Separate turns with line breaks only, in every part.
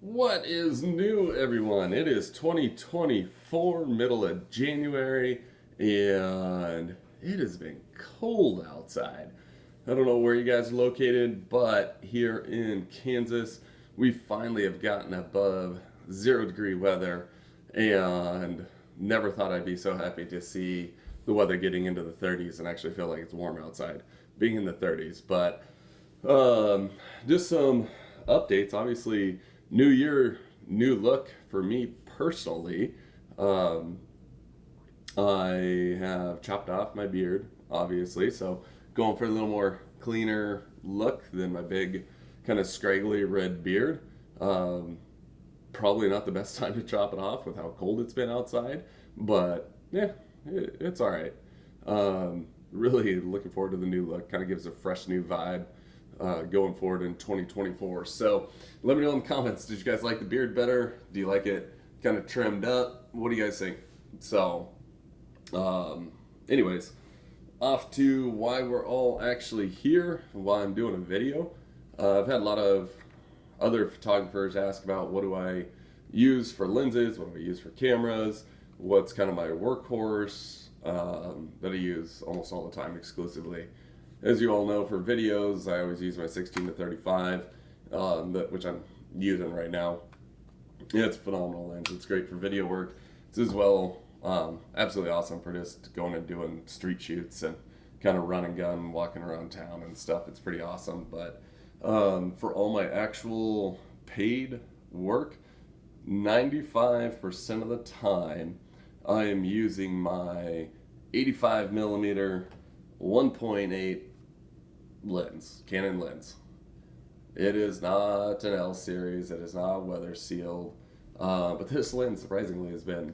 What is new, everyone? It is 2024, middle of January, and it has been cold outside. I don't know where you guys are located, but here in Kansas, we finally have gotten above 0 degree weather, and never thought I'd be so happy to see the weather getting into the 30s and actually feel like it's warm outside, being in the 30s. But um, just some updates. Obviously, new year, new look for me personally. Um, I have chopped off my beard, obviously, so going for a little more cleaner look than my big, kind of scraggly red beard. Um, Probably not the best time to chop it off with how cold it's been outside, but yeah, it's all right. Really looking forward to the new look. Kind of gives a fresh new vibe going forward in 2024. So let me know in the comments. Did you guys like the beard better? Do you like it kind of trimmed up? What do you guys think? So, um, anyways, off to why we're all actually here, why I'm doing a video. I've had a lot of other photographers ask about what do I use for lenses, what do I use for cameras, what's kind of my workhorse that I use almost all the time exclusively. As you all know, for videos, I always use my 16 to 35, which I'm using right now. Yeah, it's a phenomenal lens. It's great for video work. It's as well absolutely awesome for just going and doing street shoots and kind of run and gun, walking around town and stuff. It's pretty awesome. But for all my actual paid work, 95% of the time, I am using my 85mm 1.8 lens, Canon lens. It is not an L series. It is not weather sealed. But this lens surprisingly has been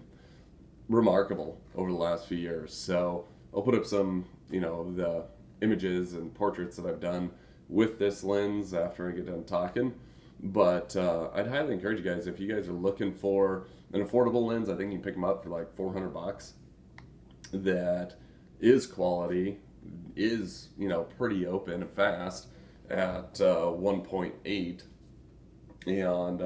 remarkable over the last few years. So I'll put up some, the images and portraits that I've done with this lens after I get done talking. But I'd highly encourage you guys, if you guys are looking for an affordable lens, I think you can pick them up for like $400. That is quality, is pretty open and fast at 1.8, and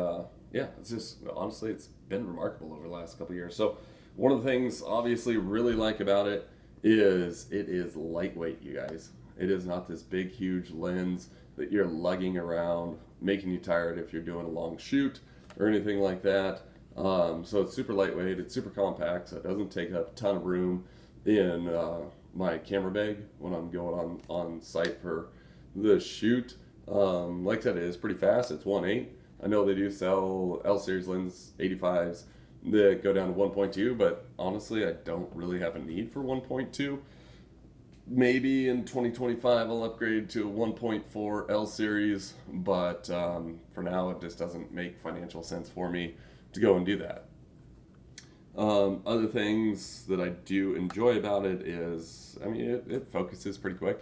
yeah, it's just honestly it's been remarkable over the last couple of years. So one of the things obviously really like about it is lightweight, you guys. It is not this big huge lens that you're lugging around, making you tired if you're doing a long shoot or anything like that. So it's super lightweight, it's super compact, so it doesn't take up a ton of room in my camera bag when I'm going on site for the shoot. Like I said, it is pretty fast. It's 1.8. I know they do sell L series lens 85s that go down to 1.2, but honestly, I don't really have a need for 1.2. Maybe in 2025 I'll upgrade to a 1.4 L series, but for now it just doesn't make financial sense for me to go and do that. Other things that I do enjoy about it is, it focuses pretty quick.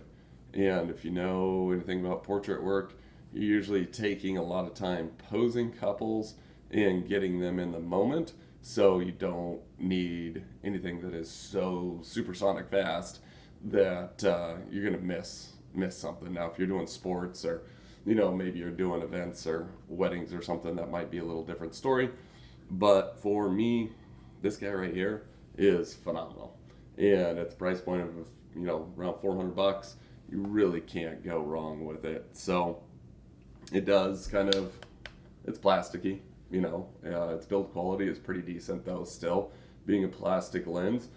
And if you know anything about portrait work, you're usually taking a lot of time posing couples and getting them in the moment. So you don't need anything that is so supersonic fast that you're going to miss something. Now, if you're doing sports or, maybe you're doing events or weddings or something, that might be a little different story. But for me, this guy right here is phenomenal. And at the price point of, around $400, you really can't go wrong with it. So it does it's plasticky, its build quality is pretty decent though still, being a plastic lens.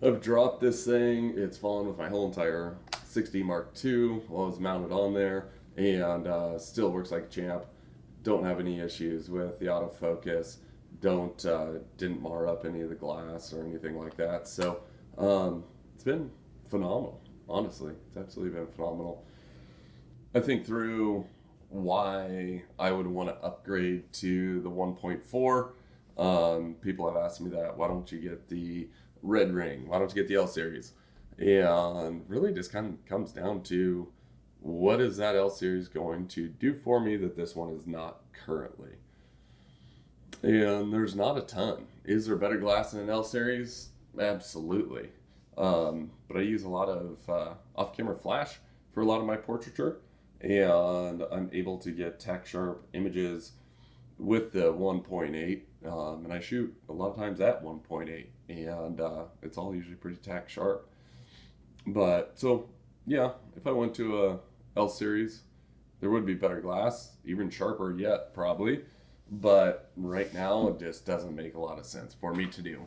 I've dropped this thing, it's fallen with my whole entire 6D Mark II while I was mounted on there, and still works like a champ. Don't have any issues with the autofocus, didn't mar up any of the glass or anything like that. So it's been phenomenal. Honestly, it's absolutely been phenomenal. I think through why I would want to upgrade to the 1.4. People have asked me that. Why don't you get the red ring? Why don't you get the L series? And really just kind of comes down to what is that L series going to do for me that this one is not currently? And there's not a ton. Is there better glass in an L series? Absolutely. But I use a lot of off-camera flash for a lot of my portraiture, and I'm able to get tack sharp images with the 1.8, and I shoot a lot of times at 1.8, and it's all usually pretty tack sharp. But so yeah, if I went to a L series, there would be better glass, even sharper yet probably. But right now, it just doesn't make a lot of sense for me to do.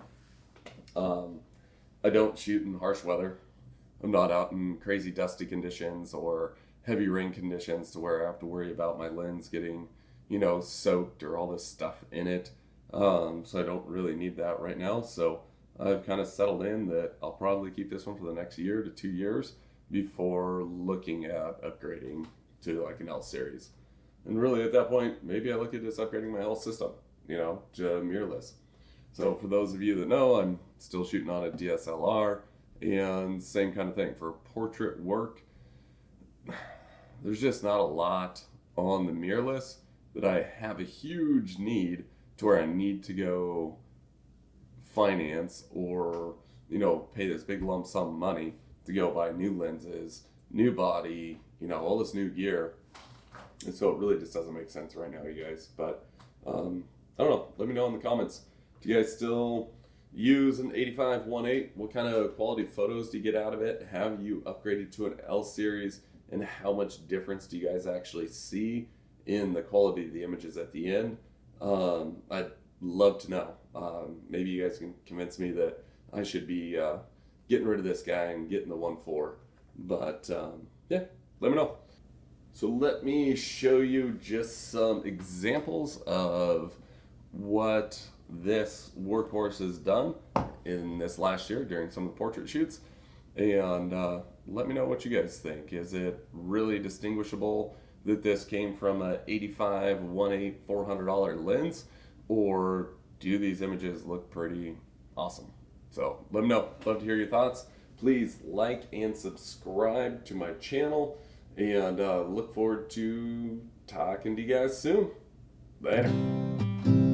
Um, I don't shoot in harsh weather. I'm not out in crazy dusty conditions or heavy rain conditions to where I have to worry about my lens getting, soaked or all this stuff in it. So I don't really need that right now. So I've kind of settled in that I'll probably keep this one for the next year to 2 years before looking at upgrading to like an L series. And really at that point, maybe I look at just upgrading my whole system, to mirrorless. So for those of you that know, I'm still shooting on a DSLR, and same kind of thing for portrait work. There's just not a lot on the mirrorless that I have a huge need to where I need to go finance or pay this big lump sum money to go buy new lenses, new body, all this new gear. And so it really just doesn't make sense right now, you guys. But I don't know. Let me know in the comments. Do you guys still use an 85 1.8? What kind of quality photos do you get out of it? Have you upgraded to an L series? And how much difference do you guys actually see in the quality of the images at the end? I'd love to know. Maybe you guys can convince me that I should be getting rid of this guy and getting the 1.4. But yeah, let me know. So let me show you just some examples of what this workhorse has done in this last year during some of the portrait shoots. And let me know what you guys think. Is it really distinguishable that this came from a 85 1.8 $400 lens, or do these images look pretty awesome? So let me know. Love to hear your thoughts. Please like and subscribe to my channel, and look forward to talking to you guys soon. Later.